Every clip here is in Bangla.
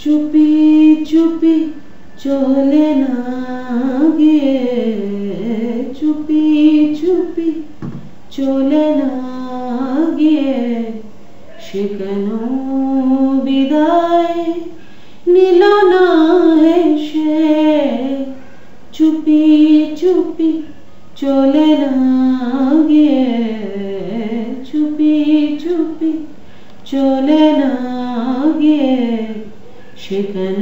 চুপি চুপি চলে না গিয়ে, চুপি চুপি চলে না গিয়ে সে কেন বিদায় নিল না এসে। চুপি চুপি চলে না গিয়ে, চুপি চুপি চলে না গিয়ে সে কেন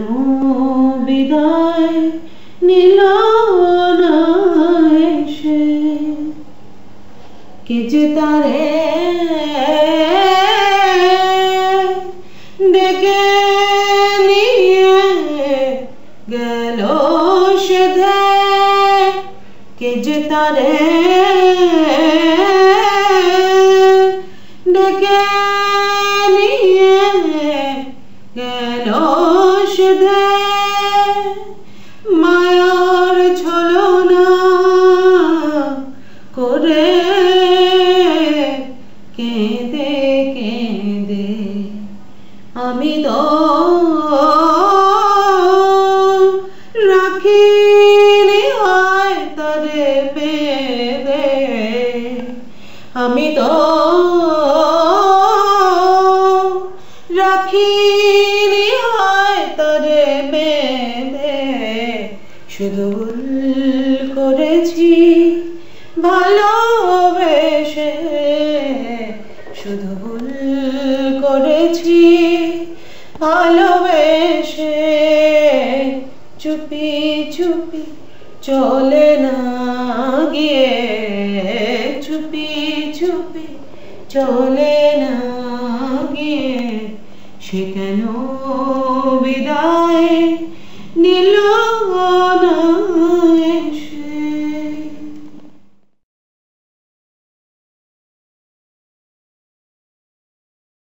বিদায় নিল না এসে। কে যে তারে ডেকে নিয়ে গেল সেধে, কে যে তারে ডেকে নিয়ে গেল সেধে। মায়ার ছলনা করে কেঁদে কেঁদে আমি তো রাখিনি হয় তারে বেঁধে। আমি তো রাখিনি হয় তারে বেঁধে। শুধু ভুল করেছি ভালোবেসে, শুধু ভুল করেছি ভালোবেসে। চুপি চুপি চলে না গিয়ে, চুপি চুপি চলে না গিয়ে সে কেন বিদায় নিল না